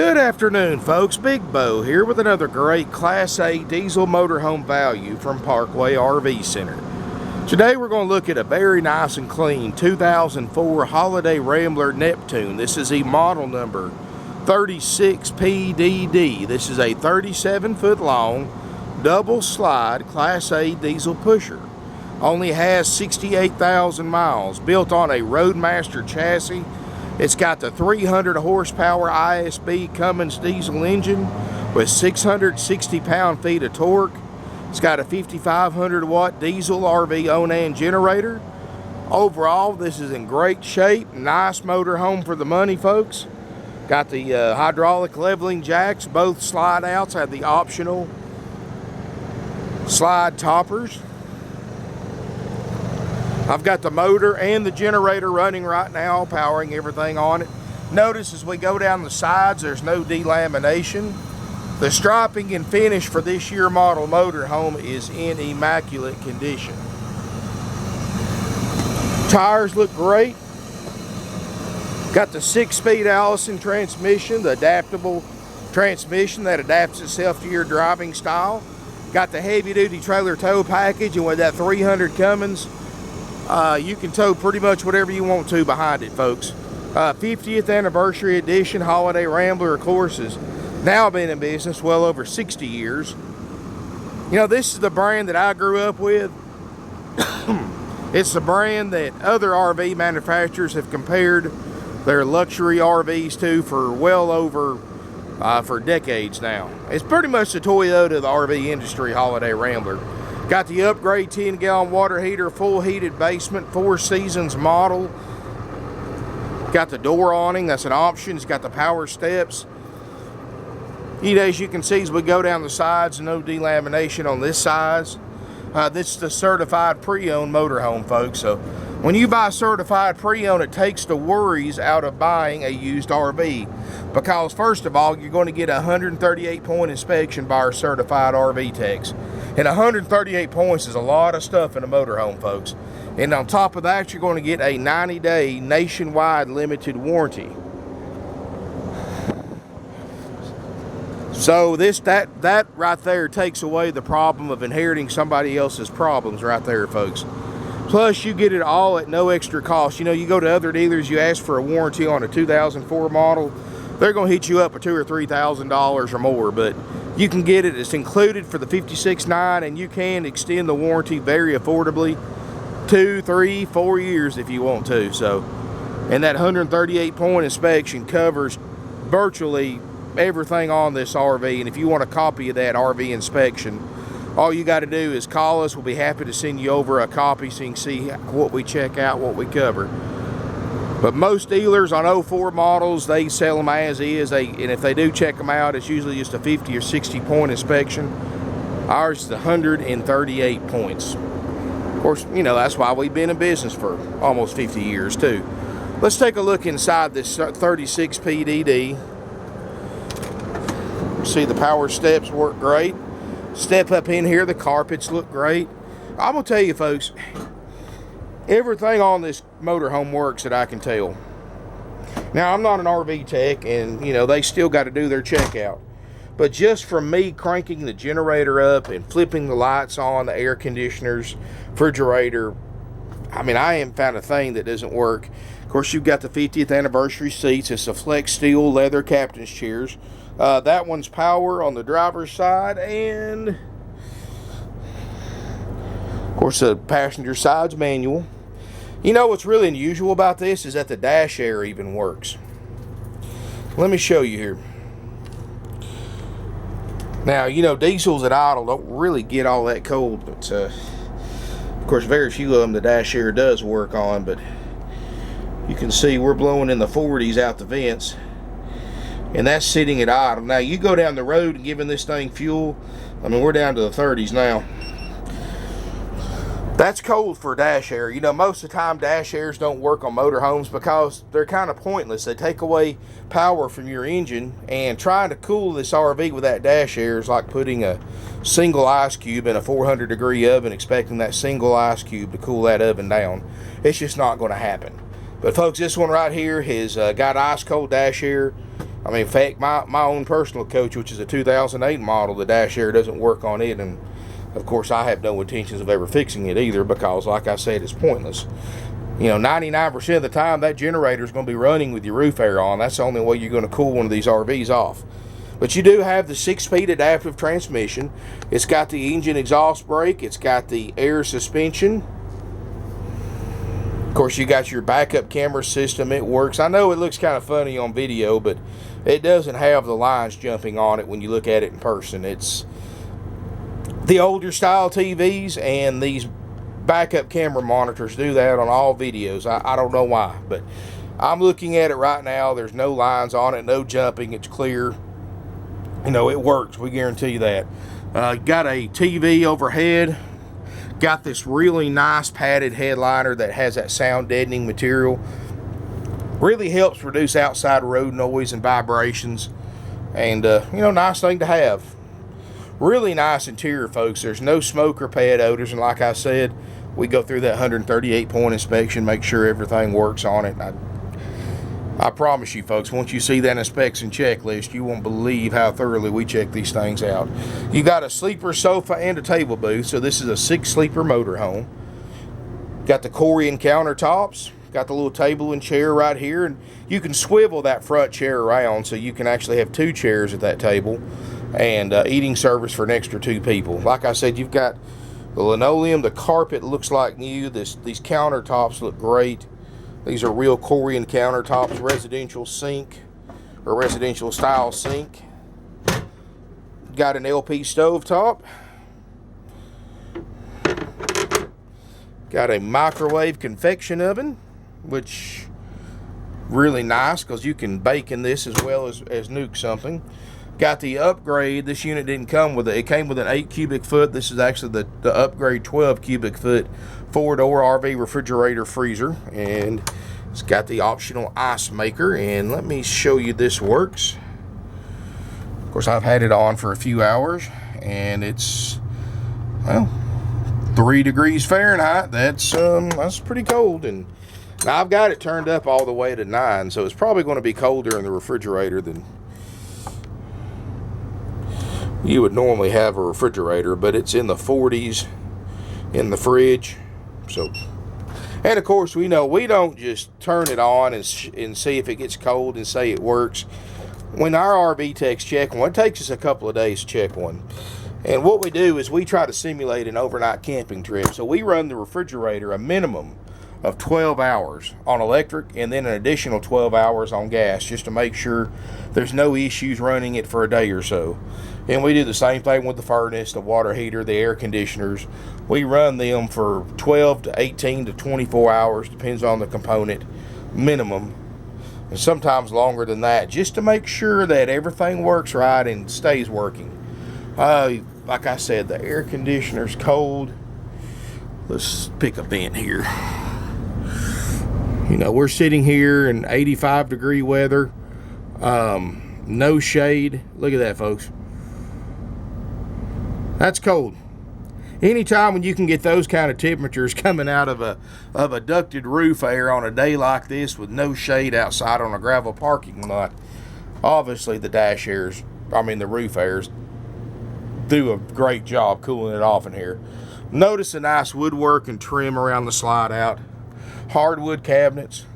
Good afternoon, folks. Big Bo here with another great Class A diesel motorhome value from Parkway RV Center. Today we're going to look at a very nice and clean 2004 Holiday Rambler Neptune. This is a model number 36 PDD. This is a 37-foot long double slide Class A diesel pusher. Only has 68,000 miles. Built on a Roadmaster chassis. It's got the 300 horsepower ISB Cummins diesel engine with 660 pound-feet of torque. It's got a 5,500 watt diesel RV Onan generator. Overall, this is in great shape. Nice motorhome for the money, folks. Got the hydraulic leveling jacks. Both slide outs have the optional slide toppers. I've got the motor and the generator running right now, powering everything on it. Notice as we go down the sides, there's no delamination. The striping and finish for this year model motorhome is in immaculate condition. Tires look great. Got the 6-speed Allison transmission, the adaptable transmission that adapts itself to your driving style. Got the heavy-duty trailer tow package, and with that 300 Cummins, you can tow pretty much whatever you want to behind it, folks. 50th anniversary edition Holiday Rambler, of course, has now been in business well over 60 years. You know, this is the brand that I grew up with. It's the brand that other RV manufacturers have compared their luxury RVs to for well over for decades now. It's pretty much the Toyota of the RV industry, Holiday Rambler. Got the upgrade 10-gallon water heater, full heated basement, 4 seasons model. Got the door awning, that's an option. It's got the power steps. As you can see, as we go down the sides, no delamination on this size. This is the certified pre-owned motorhome, folks. So when you buy certified pre-owned, it takes the worries out of buying a used RV. Because first of all, you're going to get a 138-point inspection by our certified RV techs. And 138 points is a lot of stuff in a motorhome, folks. And on top of that, you're going to get a 90-day nationwide limited warranty. So that right there takes away the problem of inheriting somebody else's problems right there, folks. Plus, you get it all at no extra cost. You know, you go to other dealers, you ask for a warranty on a 2004 model, they're going to hit you up for $2,000 or $3,000 or more, but you can get it. It's included for the 56.9, and you can extend the warranty very affordably, 2, 3, 4 years if you want to. So, and that 138-point inspection covers virtually everything on this RV. And if you want a copy of that RV inspection, all you got to do is call us. We'll be happy to send you over a copy so you can see what we check out, what we cover. But most dealers on 04 models, they sell them as is. And if they do check them out, it's usually just a 50 or 60 point inspection. Ours is 138 points. Of course, you know, that's why we've been in business for almost 50 years too. Let's take a look inside this 36 PDD. See, the power steps work great. Step up in here, the carpets look great. I'm gonna tell you, folks, everything on this motorhome works that I can tell. Now, I'm not an RV tech, and you know, they still got to do their checkout. But just from me cranking the generator up and flipping the lights on, the air conditioners, refrigerator, I mean, I haven't found a thing that doesn't work. Of course, you've got the 50th anniversary seats. It's a flex steel leather captain's chairs. That one's power on the driver's side, and of course the passenger side's manual. You know what's really unusual about this is that the dash air even works. Let me show you here. Now, you know, diesels at idle don't really get all that cold, but of course very few of them the dash air does work on. But you can see we're blowing in the 40s out the vents, and that's sitting at idle. Now you go down the road and giving this thing fuel, I mean, we're down to the 30s now. That's cold for dash air. You know, most of the time dash airs don't work on motorhomes because they're kind of pointless. They take away power from your engine, and trying to cool this RV with that dash air is like putting a single ice cube in a 400-degree oven, expecting that single ice cube to cool that oven down. It's just not going to happen. But folks, this one right here has got ice cold dash air. I mean, in fact, my own personal coach, which is a 2008 model, the dash air doesn't work on it, and of course I have no intentions of ever fixing it either, because like I said, it's pointless. You know, 99% of the time that generator is going to be running with your roof air on. That's the only way you're going to cool one of these RVs off. But you do have the 6-speed adaptive transmission. It's got the engine exhaust brake. It's got the air suspension. Of course, you got your backup camera system. It works. I know it looks kind of funny on video, but it doesn't have the lines jumping on it when you look at it in person. It's the older style TVs and these backup camera monitors do that on all videos. I don't know why, but I'm looking at it right now. There's no lines on it, no jumping. It's clear. You know, it works. We guarantee you that. Got a TV overhead. Got this really nice padded headliner that has that sound deadening material. Really helps reduce outside road noise and vibrations. And, you know, nice thing to have. Really nice interior, folks. There's no smoke or pad odors. And like I said, we go through that 138-point inspection, make sure everything works on it. I promise you, folks, once you see that inspection checklist, you won't believe how thoroughly we check these things out. You got a sleeper sofa and a table booth, so this is a 6-sleeper motorhome. Got the Corian countertops. Got the little table and chair right here, and you can swivel that front chair around so you can actually have 2 chairs at that table, and eating service for an extra 2 people. Like I said, you've got the linoleum, the carpet looks like new. These countertops look great. These are real Corian countertops, residential sink, or residential style sink. Got an LP stovetop. Got a microwave convection oven, which really nice because you can bake in this as well as nuke something. Got the upgrade. This unit didn't come with it. It came with an 8 cubic foot. This is actually the upgrade 12 cubic foot 4-door RV refrigerator freezer. And it's got the optional ice maker. And let me show you this works. Of course, I've had it on for a few hours. And it's, well, 3 degrees Fahrenheit. That's pretty cold. And now I've got it turned up all the way to 9. So it's probably going to be colder in the refrigerator than you would normally have a refrigerator, but it's in the 40s in the fridge. So, and of course, we know we don't just turn it on and see if it gets cold and say it works. When our RV techs check one, it takes us a couple of days to check one. And what we do is we try to simulate an overnight camping trip. So we run the refrigerator a minimum of 12 hours on electric and then an additional 12 hours on gas just to make sure there's no issues running it for a day or so. And we do the same thing with the furnace, the water heater, the air conditioners. We run them for 12 to 18 to 24 hours, depends on the component, minimum. And sometimes longer than that, just to make sure that everything works right and stays working. Like I said, the air conditioner's cold. Let's pick a vent here. You know, we're sitting here in 85 degree weather. No shade. Look at that, folks. That's cold. Anytime when you can get those kind of temperatures coming out of a ducted roof air on a day like this with no shade outside on a gravel parking lot, obviously the roof airs do a great job cooling it off in here. Notice the nice woodwork and trim around the slide out. Hardwood cabinets.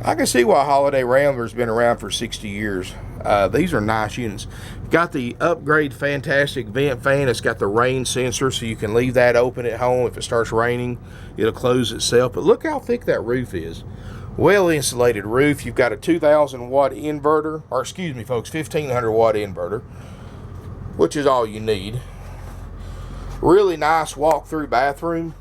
I can see why Holiday Rambler's been around for 60 years. These are nice units. Got the upgrade fantastic vent fan. It's got the rain sensor, so you can leave that open at home. If it starts raining, it'll close itself. But look how thick that roof is. Well insulated roof. You've got a 2,000 watt inverter, or excuse me, folks, 1,500 watt inverter, which is all you need. Really nice walk-through bathroom.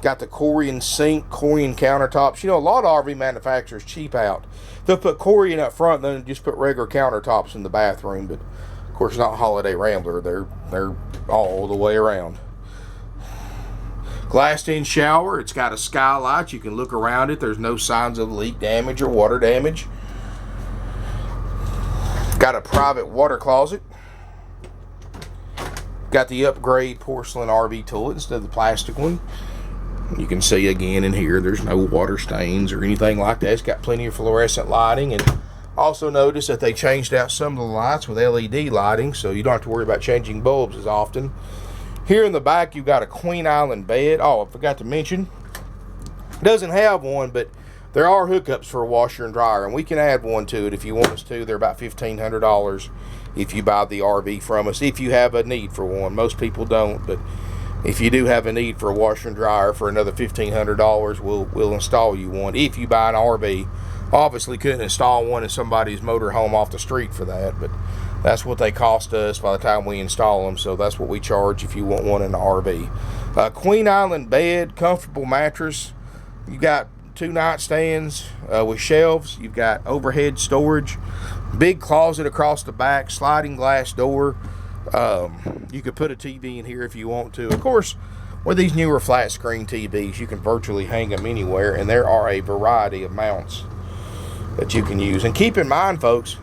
Got the Corian sink, Corian countertops. You know, a lot of RV manufacturers cheap out. They'll put Corian up front, then just put regular countertops in the bathroom. But of course, not Holiday Rambler. They're all the way around. Glassed-in shower. It's got a skylight. You can look around it. There's no signs of leak damage or water damage. Got a private water closet. Got the upgrade porcelain RV toilet instead of the plastic one. You can see again in here, there's no water stains or anything like that. It's got plenty of fluorescent lighting, and Also notice that they changed out some of the lights with LED lighting, so you don't have to worry about changing bulbs as often. Here in the back, you've got a Queen Island bed. Oh, I forgot to mention, it doesn't have one, but there are hookups for a washer and dryer, and we can add one to it if you want us to. They're about $1,500 if you buy the RV from us, if you have a need for one. Most people don't, but if you do have a need for a washer and dryer for another $1,500, we'll install you one if you buy an RV. Obviously couldn't install one in somebody's motorhome off the street for that, but that's what they cost us by the time we install them, so that's what we charge if you want one in an RV. Queen Island bed, comfortable mattress. You got 2 nightstands with shelves. You've got overhead storage, big closet across the back, sliding glass door. You could put a TV in here if you want to. Of course, with these newer flat screen TVs, you can virtually hang them anywhere, and there are a variety of mounts that you can use. And keep in mind, folks,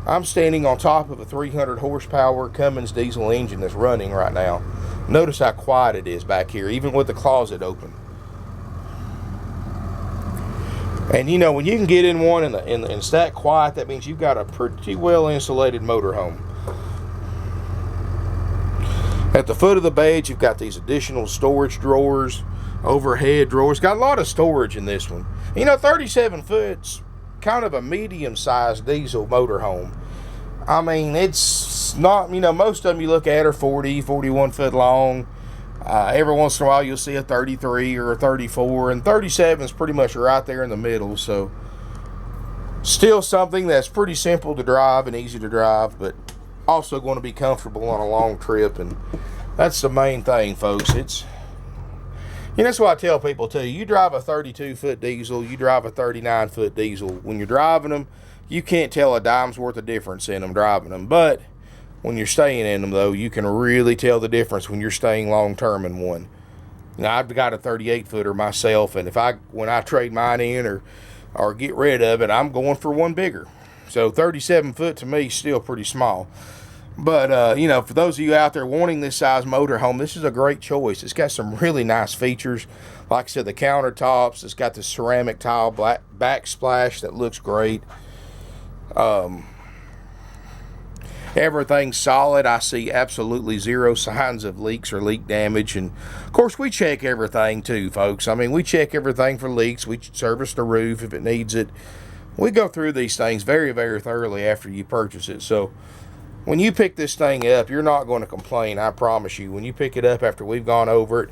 I'm standing on top of a 300 horsepower Cummins diesel engine that's running right now. Notice how quiet it is back here, even with the closet open. And you know, when you can get in one and it's that quiet, that means you've got a pretty well insulated motorhome. At the foot of the bed, you've got these additional storage drawers, overhead drawers. Got a lot of storage in this one. You know, 37 foot's kind of a medium-sized diesel motorhome. I mean, it's not, you know, most of them you look at are 40, 41 foot long. Every once in a while you'll see a 33 or a 34, and 37 is pretty much right there in the middle. So still something that's pretty simple to drive and easy to drive, but also going to be comfortable on a long trip, and that's the main thing, folks. It's, you know, that's what I tell people too. You drive a 32 foot diesel, you drive a 39 foot diesel. When you're driving them, you can't tell a dime's worth of difference in them driving them. But when you're staying in them, though, you can really tell the difference when you're staying long term in one. Now, I've got a 38 footer myself, and when I trade mine in or get rid of it, I'm going for one bigger. So 37 foot to me is still pretty small. But, you know, for those of you out there wanting this size motorhome, this is a great choice. It's got some really nice features. Like I said, the countertops. It's got the ceramic tile backsplash that looks great. Everything's solid. I see absolutely zero signs of leaks or leak damage. And, of course, we check everything, too, folks. I mean, we check everything for leaks. We service the roof if it needs it. We go through these things very, very thoroughly after you purchase it. So when you pick this thing up, you're not going to complain, I promise you. When you pick it up after we've gone over it,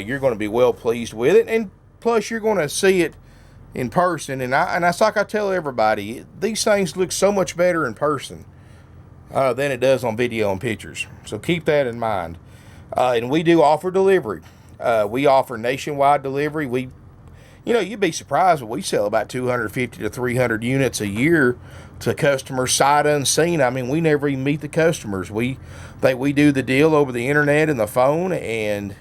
you're going to be well pleased with it. And plus, you're going to see it in person. And that's like I tell everybody, these things look so much better in person than it does on video and pictures. So keep that in mind. And we do offer delivery. We offer nationwide delivery. You know, you'd be surprised, but we sell about 250 to 300 units a year to customers sight unseen. I mean, we never even meet the customers. We do the deal over the internet and the phone, and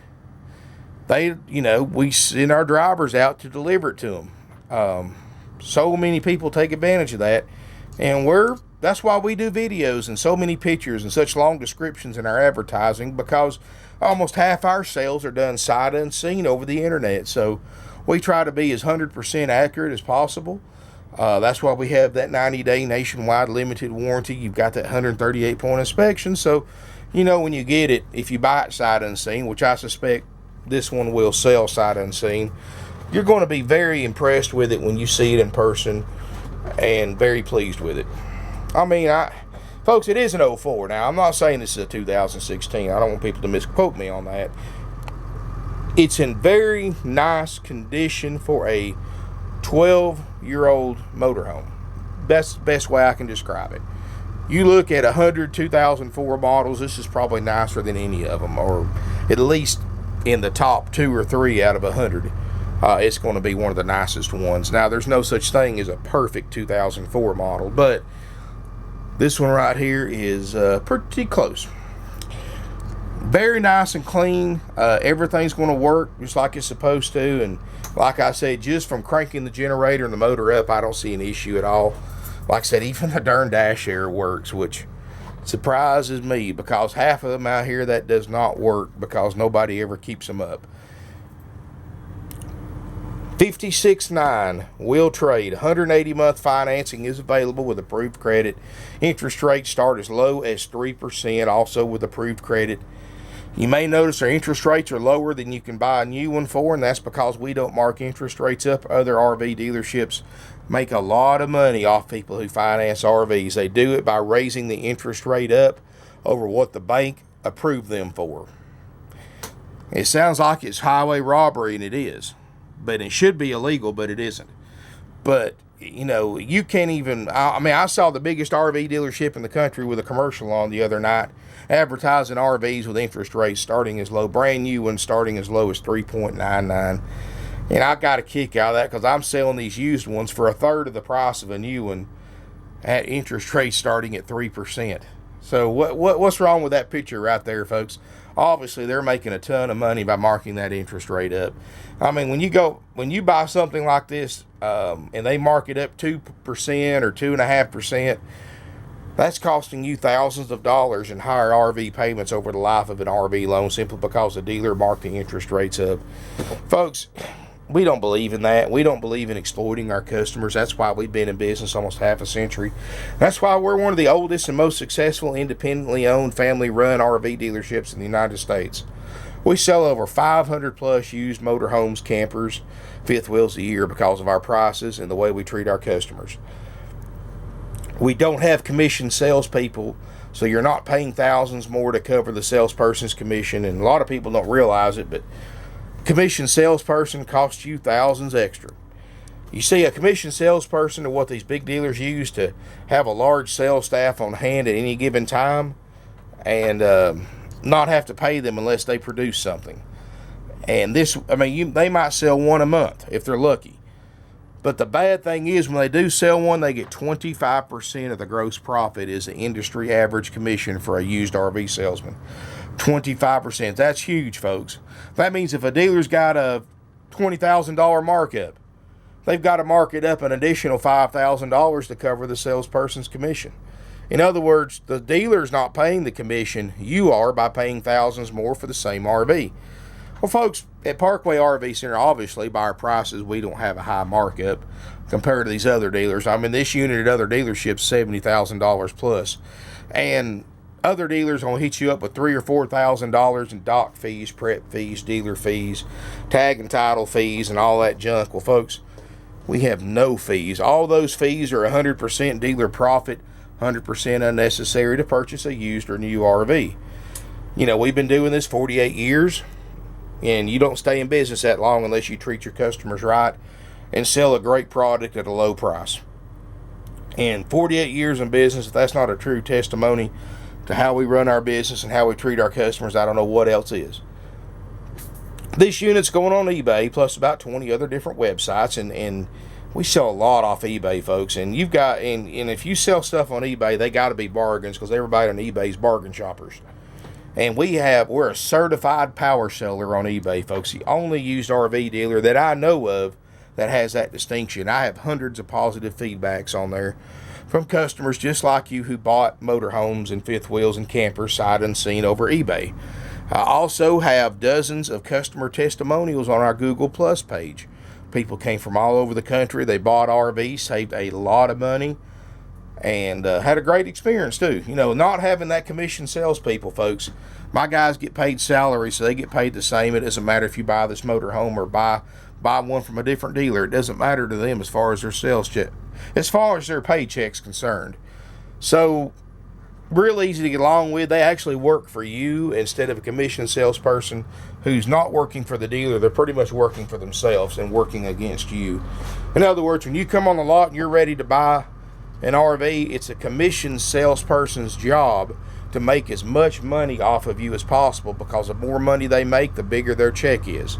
we send our drivers out to deliver it to them. So many people take advantage of that, and that's why we do videos and so many pictures and such long descriptions in our advertising, because almost half our sales are done sight unseen over the internet. So we try to be as 100% accurate as possible. That's why we have that 90-day nationwide limited warranty. You've got that 138-point inspection. So, you know, when you get it, if you buy it sight unseen, which I suspect this one will sell sight unseen, you're going to be very impressed with it when you see it in person and very pleased with it. I mean, folks, it is an 04. Now, I'm not saying this is a 2016. I don't want people to misquote me on that. It's in very nice condition for a 12-year-old motorhome. That's the best way I can describe it. You look at 100 2004 models, this is probably nicer than any of them, or at least in the top 2 or 3 out of 100. It's going to be one of the nicest ones. Now, there's no such thing as a perfect 2004 model, but this one right here is pretty close. Very nice and clean. Everything's going to work just like it's supposed to. And like I said, just from cranking the generator and the motor up, I don't see an issue at all. Like I said, even the darn dash air works, which surprises me, because half of them out here that does not work because nobody ever keeps them up. 56.9 will trade. 180-month financing is available with approved credit. Interest rates start as low as 3%, also with approved credit. You may notice our interest rates are lower than you can buy a new one for, and that's because we don't mark interest rates up. Other RV dealerships make a lot of money off people who finance RVs. They do it by raising the interest rate up over what the bank approved them for. It sounds like it's highway robbery, and it is. But it should be illegal, but it isn't. But, you know, you can't even, I saw the biggest RV dealership in the country with a commercial on the other night, advertising RVs with interest rates starting as low, brand new ones starting as low as 3.99. And I got a kick out of that because I'm selling these used ones for a third of the price of a new one at interest rates starting at 3%. So what's wrong with that picture right there, folks? Obviously, they're making a ton of money by marking that interest rate up. I mean, when you buy something like this, and they mark it up 2% or 2.5%, that's costing you thousands of dollars in higher RV payments over the life of an RV loan simply because the dealer marked the interest rates up. Folks, we don't believe in that. We don't believe in exploiting our customers. That's why we've been in business almost half a century. That's why we're one of the oldest and most successful independently owned, family-run RV dealerships in the United States. We sell over 500 plus used motorhomes, campers, fifth wheels a year because of our prices and the way we treat our customers. We don't have commissioned salespeople, so you're not paying thousands more to cover the salesperson's commission. And a lot of people don't realize it, but commissioned salesperson costs you thousands extra. You see, a commissioned salesperson are what these big dealers use to have a large sales staff on hand at any given time and not have to pay them unless they produce something. And this, they might sell one a month if they're lucky. But the bad thing is when they do sell one, they get 25% of the gross profit is the industry average commission for a used RV salesman. 25%. That's huge, folks. That means if a dealer's got a $20,000 markup, they've got to mark it up an additional $5,000 to cover the salesperson's commission. In other words, the dealer's not paying the commission. You are by paying thousands more for the same RV. Well, folks, at Parkway RV Center, obviously, by our prices, we don't have a high markup compared to these other dealers. This unit at other dealerships, $70,000 plus. And other dealers will hit you up with $3,000 or $4,000 in dock fees, prep fees, dealer fees, tag and title fees, and all that junk. Well, folks, we have no fees. All those fees are 100% dealer profit, 100% unnecessary to purchase a used or new RV. You know, we've been doing this 48 years. And you don't stay in business that long unless you treat your customers right and sell a great product at a low price. And 48 years in business, if that's not a true testimony to how we run our business and how we treat our customers, I don't know what else is. This unit's going on eBay, plus about 20 other different websites, and we sell a lot off eBay, folks. And you've got, and if you sell stuff on eBay, they got to be bargains because everybody on eBay is bargain shoppers. And we're a certified power seller on eBay, folks. The only used RV dealer that I know of that has that distinction. I have hundreds of positive feedbacks on there from customers just like you who bought motorhomes and fifth wheels and campers sight unseen over eBay. I also have dozens of customer testimonials on our Google Plus page. People came from all over the country. They bought RVs, saved a lot of money, and had a great experience too. You know, not having that commission salespeople, folks. My guys get paid salary, so they get paid the same. It doesn't matter if you buy this motorhome or buy one from a different dealer. It doesn't matter to them as far as their sales check, as far as their paycheck's concerned. So, real easy to get along with. They actually work for you instead of a commission salesperson who's not working for the dealer. They're pretty much working for themselves and working against you. In other words, when you come on the lot and you're ready to buy an RV, it's a commission salesperson's job to make as much money off of you as possible, because the more money they make, the bigger their check is.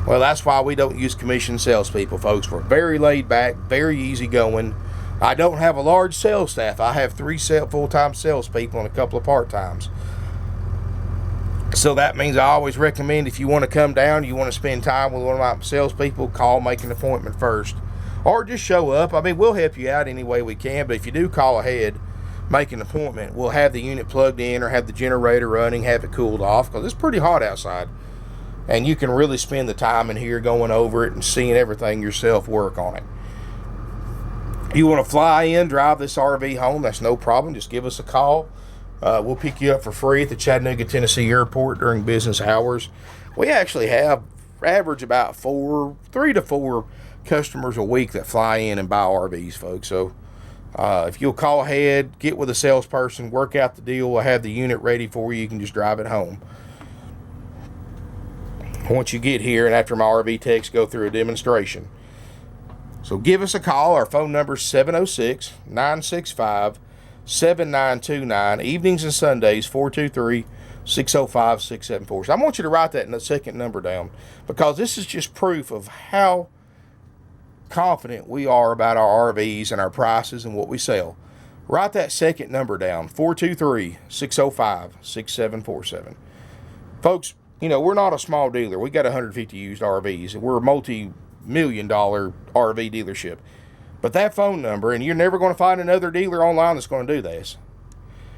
Well, that's why we don't use commission salespeople, folks. We're very laid back, very easygoing. I don't have a large sales staff. I have 3 full-time salespeople and a couple of part-times. So that means I always recommend, if you want to come down, you want to spend time with one of my salespeople, call, make an appointment first. Or just show up. We'll help you out any way we can, but if you do call ahead, make an appointment, we'll have the unit plugged in or have the generator running, have it cooled off, because it's pretty hot outside. And you can really spend the time in here going over it and seeing everything yourself work on it. You want to fly in, drive this RV home, that's no problem. Just give us a call. We'll pick you up for free at the Chattanooga, Tennessee airport during business hours. We actually have average about 3 to 4 customers a week that fly in and buy RVs, folks. So if you'll call ahead, get with a salesperson, work out the deal, we'll have the unit ready for you. You can just drive it home. Once you get here, and after my RV techs go through a demonstration. So give us a call. Our phone number is 706-965-7929. Evenings and Sundays, 423-605-674. So I want you to write that in the second number down, because this is just proof of how confident we are about our RVs and our prices and what we sell. Write that second number down, 423-605-6747. Folks, you know, we're not a small dealer. We got 150 used RVs, and we're a multi-million-dollar RV dealership. But that phone number, and you're never going to find another dealer online that's going to do this,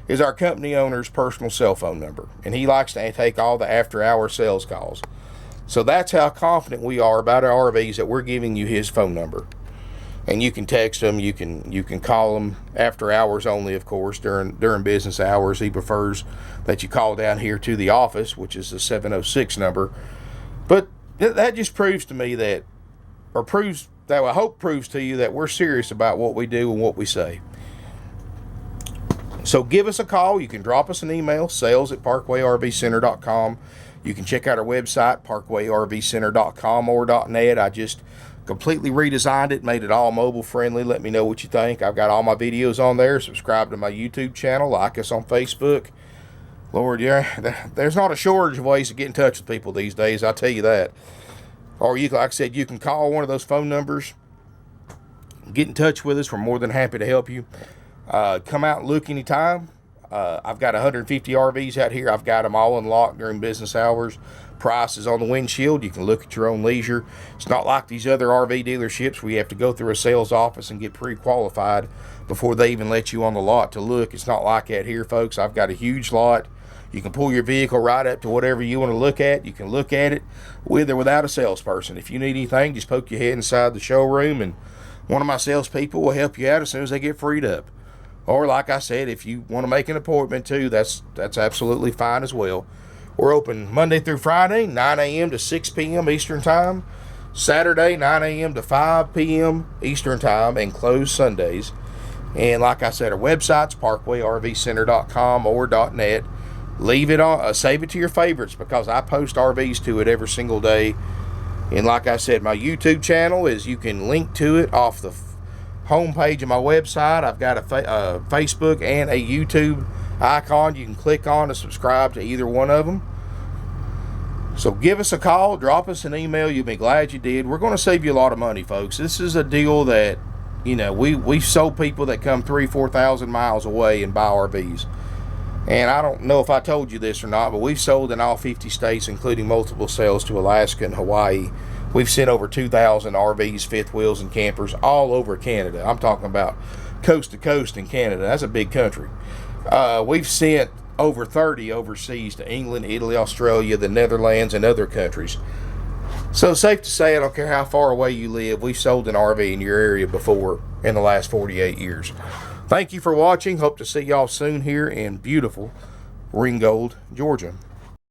is our company owner's personal cell phone number. And he likes to take all the after-hour sales calls. So that's how confident we are about our RVs, that we're giving you his phone number. And you can text him, you can call him after hours only, of course, during business hours. He prefers that you call down here to the office, which is the 706 number. But that just proves to me that, or proves that, I hope proves to you that we're serious about what we do and what we say. So give us a call. You can drop us an email, sales@parkwayrvcenter.com. You can check out our website, parkwayrvcenter.com or .net. I just completely redesigned it, made it all mobile friendly. Let me know what you think. I've got all my videos on there. Subscribe to my YouTube channel. Like us on Facebook. Lord, yeah, there's not a shortage of ways to get in touch with people these days, I'll tell you that. Or you, like I said, you can call one of those phone numbers. Get in touch with us. We're more than happy to help you. Come out and look anytime. I've got 150 RVs out here. I've got them all unlocked during business hours. Price is on the windshield. You can look at your own leisure. It's not like these other RV dealerships where you have to go through a sales office and get pre-qualified before they even let you on the lot to look. It's not like that here, folks. I've got a huge lot. You can pull your vehicle right up to whatever you want to look at. You can look at it with or without a salesperson. If you need anything, just poke your head inside the showroom, and one of my salespeople will help you out as soon as they get freed up. Or like I said, if you want to make an appointment too, that's absolutely fine as well. We're open Monday through Friday, 9 a.m. to 6 p.m. Eastern Time. Saturday, 9 a.m. to 5 p.m. Eastern Time, and closed Sundays. And like I said, our website's parkwayrvcenter.com or .net. Leave it on, save it to your favorites, because I post RVs to it every single day. And like I said, my YouTube channel is, you can link to it off the homepage of my website. I've got a Facebook and a YouTube icon you can click on to subscribe to either one of them. So give us a call, drop us an email. You'll be glad you did. We're going to save you a lot of money, folks. This is a deal that, you know, we've sold people that come 3,000-4,000 miles away and buy RVs. And I don't know if I told you this or not, but we've sold in all 50 states, including multiple sales to Alaska and Hawaii. We've sent over 2,000 RVs, fifth wheels, and campers all over Canada. I'm talking about coast to coast in Canada. That's a big country. We've sent over 30 overseas to England, Italy, Australia, the Netherlands, and other countries. So safe to say, I don't care how far away you live, we've sold an RV in your area before in the last 48 years. Thank you for watching. Hope to see y'all soon here in beautiful Ringgold, Georgia.